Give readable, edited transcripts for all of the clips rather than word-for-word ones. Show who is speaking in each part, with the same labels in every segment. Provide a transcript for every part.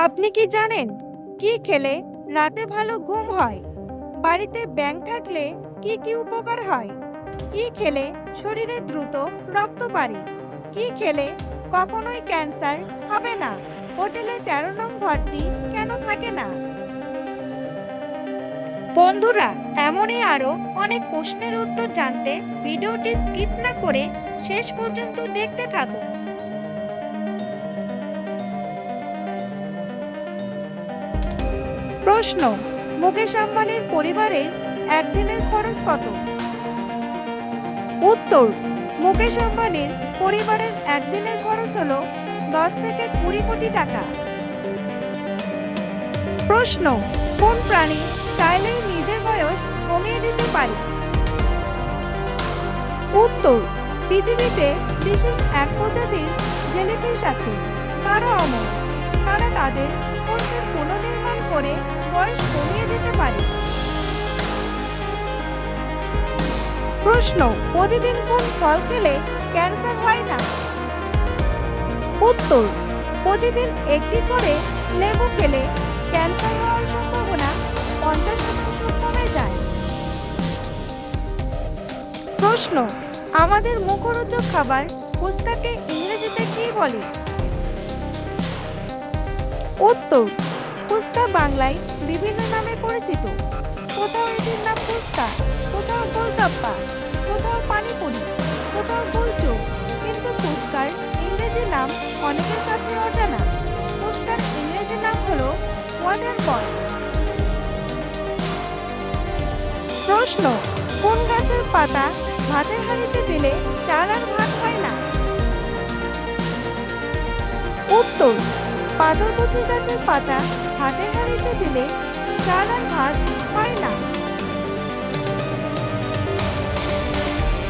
Speaker 1: আপনি কি জানেন কি খেলে রাতে ভালো ঘুম হয়? বাড়িতে ব্যাঙ থাকলে কি কি উপকার হয়? কি খেলে শরীরে দ্রুত রক্ত বাড়ে? কি খেলে কখনোই ক্যান্সার হবে না? হোটেলে 13 নং ঘরটি কেন থাকে না? বন্ধুরা, এমনই আরো অনেক প্রশ্নের উত্তর জানতে ভিডিওটি স্কিপ না করে শেষ পর্যন্ত দেখতে থাকুন। প্রশ্ন: মুকেশ আম্বানির পরিবারের একদিনের খরচ কত? উত্তর: মুকেশ আম্বানির পরিবারের একদিনের খরচ হলো 10 থেকে 20 কোটি টাকা। প্রশ্ন: কোন প্রাণী চাইলেই নিজের বয়স কমিয়ে দিতে পারে? উত্তর: পৃথিবীতে বিশেষ এক প্রজাতির জেলিফিশ আছে, তারা অমর। তারা তাদের কোষের পুনর্নির্মাণ করে বয়স কমিয়ে দিতে পারে। প্রশ্ন: প্রতিদিন কোন ফল খেলে ক্যান্সার হয় না? উত্তর: প্রতিদিন একটি করে লেবু খেলে ক্যান্সার হওয়ার সম্ভাবনা 50% কমে যায়। প্রশ্ন: আমাদের মুখরোচক খাবার ফুচকাকে ইংরেজিতে কি বলে? উত্তর: ফুচকা বাংলায় বিভিন্ন নামে পরিচিত। কোথাও এটির নাম ফুচকা, কোথাও গোলগাপ্পা, কোথাও পানিপুরি, কোথাও গোলচুপ। কিন্তু ফুচকার ইংরেজি নাম অনেকের কাছে অজানা। ফুচকার ইংরেজি নাম হলো ওয়াটার বল। প্রশ্ন: কোন গাছের পাতা ভাতের হাঁড়িতে দিলে চাল আর ভাত হয় না? উত্তর: পাথরকুচি গাছের পাতা ভাতের হাঁড়িতে দিলে চাল আর ভাত হয় না।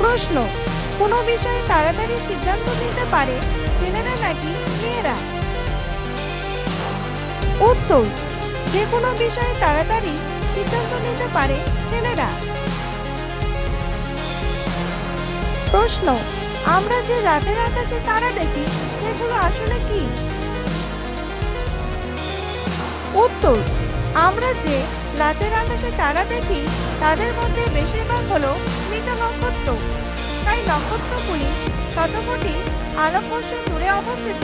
Speaker 1: প্রশ্ন: কোন বিষয়ে তাড়াতাড়ি সিদ্ধান্ত নিতে পারে ছেলেরা নাকি মেয়েরা? উত্তর: যে কোনো বিষয়ে তাড়াতাড়ি সিদ্ধান্ত নিতে পারে ছেলেরা। প্রশ্ন: আমরা যে রাতের আকাশে তারা দেখি সেগুলো আসলে কি? উত্তর: আমরা যে রাতের আকাশে তারা দেখি তাদের মধ্যে বেশিরভাগ হলো মৃত নক্ষত্র। তাই নক্ষত্রগুলি শত কোটি আলোকবর্ষ দূরে অবস্থিত।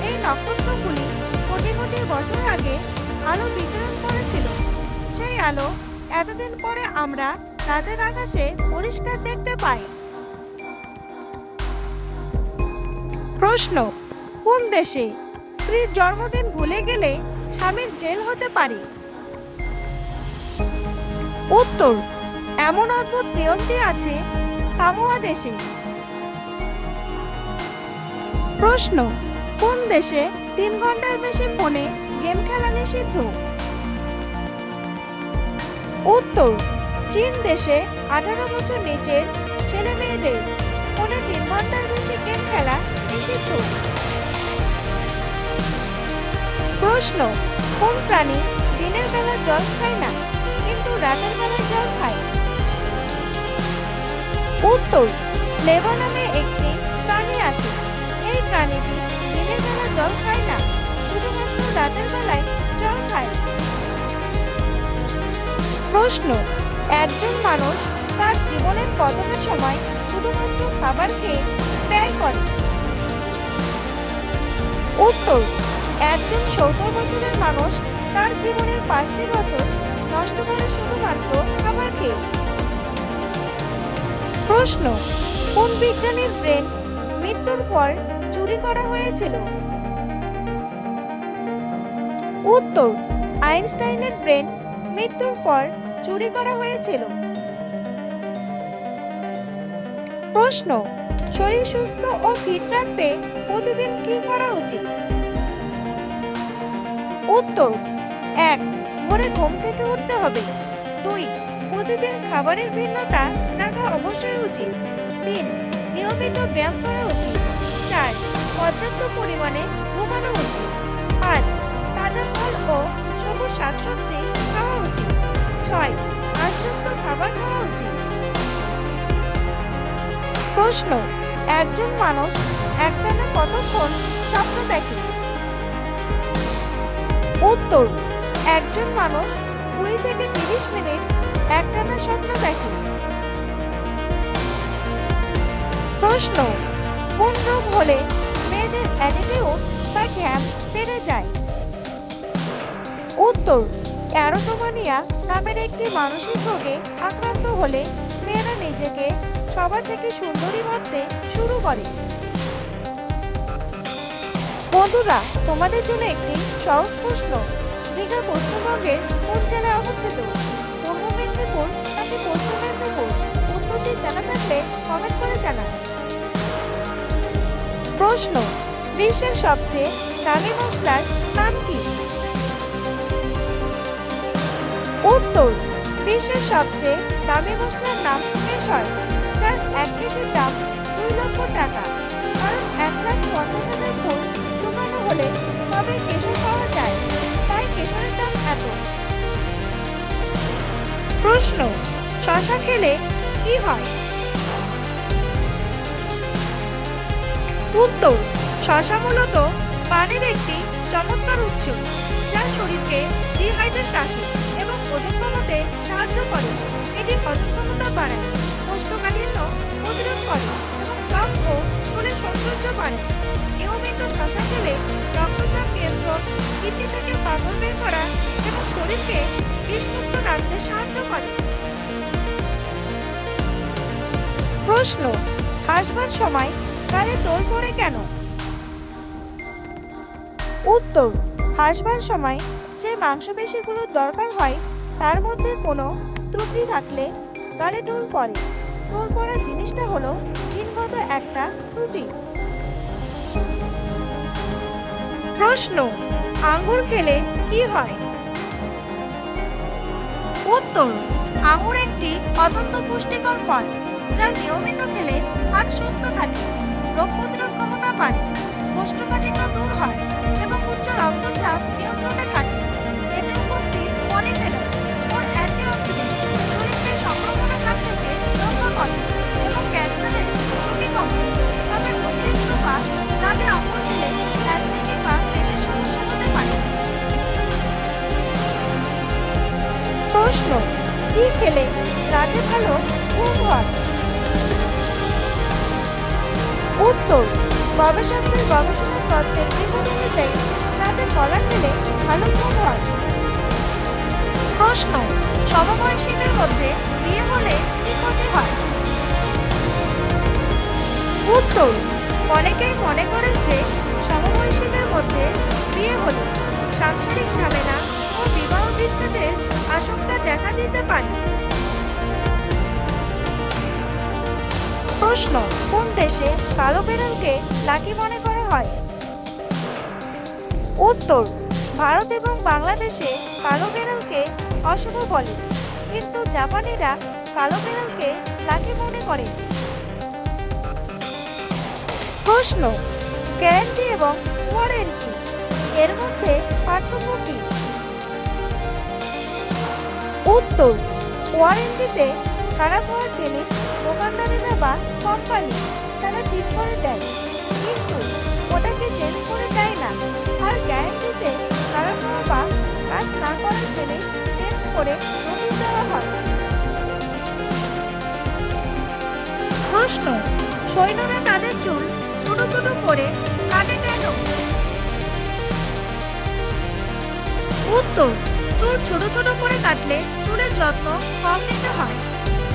Speaker 1: এই নক্ষত্রগুলি কোটি কোটি বছর আগে আলো বিকিরণ করেছিল। সেই আলো এতদিন পরে আমরা রাতের আকাশে পরিষ্কার দেখতে পাই। প্রশ্ন: কোন দেশে স্ত্রীর জন্মদিন ভুলে গেলে স্বামীর জেল হতে পারে? উত্তর: এমন অদ্ভুত নিয়মটি আছে সামোয়া দেশে। প্রশ্ন: কোন দেশে 3 ঘন্টার বেশি ফোনে গেম খেলা নিষিদ্ধ? উত্তর: চীন দেশে 18 বছর নিচের ছেলে মেয়েদের ফোনে 3 ঘন্টার বেশি গেম খেলা নিষিদ্ধ। প্রশ্ন: কোন প্রাণী দিনের বেলা জল খায় না কিন্তু রাতের বেলায় জল খায়? উত্তর: লেবা নামে একটি প্রাণী আছে। এই প্রাণীটি দিনের বেলা জল খায় না, শুধুমাত্র রাতের বেলায় জল খায়। প্রশ্ন: একজন মানুষ তার জীবনের কতটা সময় শুধুমাত্র খাবার খেয়ে ব্যয় করে? উত্তর: একজন 70 বছরের মানুষ তার জীবনের 5টি বছর নষ্ট করে শুধুমাত্র খাবার খেয়ে। প্রশ্ন: কোন বিজ্ঞানীর ব্রেন মৃত্যুর পর চুরি করা হয়েছিল? উত্তর: আইনস্টাইনের ব্রেন মৃত্যুর পর চুরি করা হয়েছিল। প্রশ্ন: শরীর সুস্থ ও ফিট রাখতে প্রতিদিন কি করা উচিত? উত্তর: 1. ভোরে ঘুম থেকে উঠতে হবে। 2. প্রতিদিন খাবারের ভিন্নতা রাখা অবশ্যই উচিত। 3. নিয়মিত ব্যায়াম করা উচিত। 4. পর্যাপ্ত পরিমাণে ঘুমানো উচিত। 5. তাজা ফল ও সবুজ শাকসবজি খাওয়া উচিত। 6. আঁশযুক্ত খাবার খাওয়া উচিত। প্রশ্ন: একজন মানুষ একটানা কতক্ষণ স্বপ্ন দেখে? উত্তর, একজন মানুষ 20 থেকে 30 মিনিট একটানা স্বপ্ন দেখে। প্রশ্ন, কোন রোগ হলে মেয়েদের অ্যাটিটিউড বা ঘ্যাম বেড়ে যায়? উত্তর, অ্যারোটোমানিয়া নামের একটি মানসিক রোগে আক্রান্ত হলে মেয়েরা নিজেকে সবার থেকে সুন্দরী ভাবতে শুরু করে। বন্ধুরা, তোমাদের জন্য একটি সহজ প্রশ্ন। দীঘা পশ্চিমবঙ্গের কোন জেলায় অবস্থিত? পূর্ব মেদিনীপুর নাকি পশ্চিম মেদিনীপুর? উত্তরটি জানা থাকলে কমেন্ট করে জানান। প্রশ্ন, বিশ্বের সবচেয়ে দামি মশলার নাম কি? উত্তর, বিশ্বের সবচেয়ে দামি মশলার নাম কেশর, যার 1 কেজির দাম 2 লক্ষ টাকা। কারণ 1,50,000 ফুল শুকানো হলে তবে কেশর পাওয়া যায়, তাই কেশরের দাম এত। প্রশ্ন, শশা খেলে কি হয়? উত্তর, শশা মূলত পানির একটি চমৎকার উৎস, যা শরীরকে ডিহাইড্রেট রাখে এবং ওজন কমাতে সাহায্য করে। এটি হজম ক্ষমতা বাড়ায়, কোষ্ঠকাঠিন্য প্রতিরোধ করে এবং ত্বক ও চুলের সৌন্দর্য বাড়ায়। নিয়মিত শশা খেলে রক্তচাপ নিয়ন্ত্রণ, কিডনি থেকে পাথর বের করা এবং শরীরকে বিষমুক্ত রাখতে সাহায্য করে। প্রশ্ন, হাসবার সময় গালে তোল পড়ে কেন? উত্তর, হাসবার সময় যে মাংসপেশিগুলোর দরকার হয় তার মধ্যে কোনো ত্রুটি থাকলে গালে টোল পড়ে। টোল পড়া জিনিসটা হলো জিনগত একটা ত্রুটি। প্রশ্ন, আঙ্গুর খেলে কি হয়? উত্তর, আঙ্গুর একটি অত্যন্ত পুষ্টিকর ফল, যা নিয়মিত খেলে হার্ট সুস্থ থাকে, রোগ প্রতিরোধ ক্ষমতা বাড়ে, কোষ্ঠকাঠিন্য দূর হয় এবং উচ্চ রক্তচাপ নিয়ন্ত্রণে থাকে। এতে উপস্থিত পলিফেনল ও অ্যান্টিঅক্সিডেন্ট শরীরকে সংক্রমণের হাত থেকে রক্ষা করে এবং ক্যান্সারের ঝুঁকি কমায়। তবে অতিরিক্ত বা দামি আঙ্গুর খেলে অ্যাসিডিটি বা পেটের সমস্যা হতে পারে। প্রশ্ন, কি খেলে রাতে ভালো ঘুম হয়? উত্তর, গবেষকদের গবেষণা তত্ত্বের রিপোর্ট অনুযায়ী রাতে কলা খেলে ভালো ঘুম হয়। প্রশ্ন, সমবয়সীদের মধ্যে বিয়ে হলে কি ক্ষতি হয়? উত্তর, অনেকেই মনে করেন যে সমবয়সীদের মধ্যে বিয়ে হলে সাংসারিক ঝামেলা ও বিবাহ বিচ্ছেদের আশঙ্কা দেখা দিতে পারে। প্রশ্ন, কোন দেশে কালো বিড়ালকে লাকি মনে করা হয়? উত্তর, ভারত এবং বাংলাদেশে কালো বিড়ালকে অশুভ বলে, কিন্তু জাপানিরা কালো বিড়ালকে লাকি মনে করে। প্রশ্ন, গ্যারান্টি এবং ওয়ারেন্টি এর মধ্যে পার্থক্য কি? উত্তর, ওয়ারেন্টিতে খারাপ হওয়ার জিনিস দোকানদারেরা বা কোম্পানি তারা ঠিক করে দেয়, কিন্তু ওটাকে চেঞ্জ করে দেয় না। আর গ্যারান্টিতে খারাপ হওয়া বা কাজ না করার জিনিস চেঞ্জ করে নতুন দেওয়া হয়। প্রশ্ন, সৈন্যরা তাদের চুল ছোট ছোট করে কাটে কেন? উত্তর, চুল ছোট ছোট করে কাটলে চুলের যত্ন কম নিতে হয়,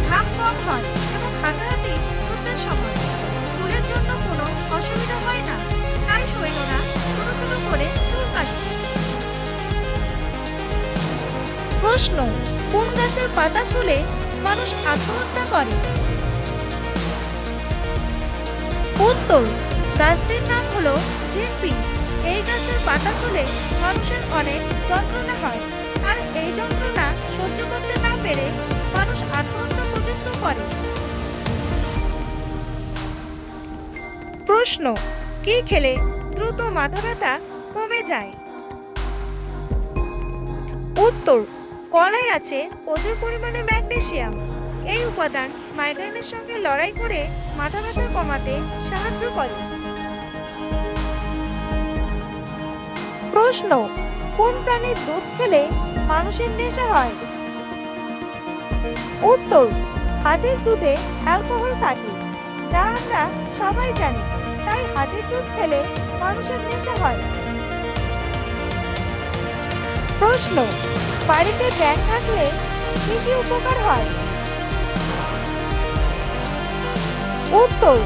Speaker 1: ঘাম কম হয় এবং হাতাহাতি করতে সময় চুলের জন্য কোনো অসুবিধা হয় না, তাই সৈন্যরা ছোট ছোট করে চুল কাটে। প্রশ্ন, কোন গাছের পাতা ছুলে মানুষ আত্মহত্যা করে? উত্তর, গাছটির নাম হলো জিনপি। এই গাছের পাতা ছুলে মানুষের অনেক যন্ত্রণা হয়, আর এই যন্ত্রণা সহ্য করতে না পেরে মানুষ আত্মহত্যা পর্যন্ত করে। প্রশ্ন, কি খেলে দ্রুত মাথা ব্যথা কমে যায়? উত্তর, কলায় আছে প্রচুর পরিমাণে ম্যাগনেসিয়াম। এই উপাদান মাইগ্রেনের সঙ্গে লড়াই করে মাথা ব্যথা কমাতে সাহায্য করে। প্রশ্ন, কোন প্রাণীর দুধ খেলে মানুষের নেশা হয়? উত্তর, হাতির দুধে অ্যালকোহল থাকে, যা আমরা সবাই জানি। তাই হাতির দুধ খেলে মানুষের নেশা হয়। প্রশ্ন, বাড়িতে ব্যাঙ থাকলে কি কি উপকার হয়? উত্তর,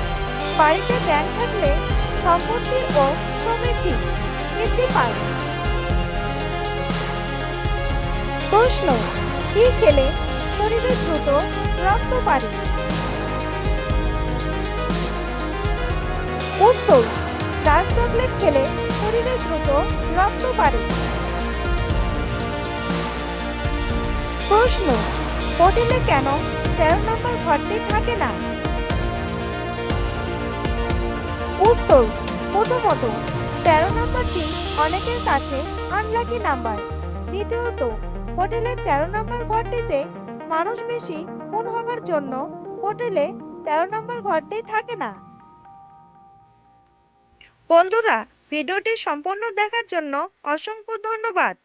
Speaker 1: বাড়িতে ব্যাঙ থাকলে সম্পত্তি ও সমৃদ্ধি বৃদ্ধি পায়। প্রশ্ন, কি খেলে শরীরে দ্রুত রক্ত বাড়ে? উত্তর, ডার্ক চকলেট খেলে শরীরে দ্রুত রক্ত বাড়ে। প্রশ্ন, হোটেলে কেন 13 নম্বর ঘরটি থাকে না? উত্তর, প্রথমত 13 নম্বরটি অনেকের কাছে আনলাকি নাম্বার। দ্বিতীয়ত, হোটেলের 13 নম্বর ঘরটিতে মানুষ বেশি খুন হওয়ার জন্য হোটেলে 13 নম্বর ঘরটি থাকে না। বন্ধুরা, ভিডিওটি সম্পূর্ণ দেখার জন্য অসংখ্য ধন্যবাদ।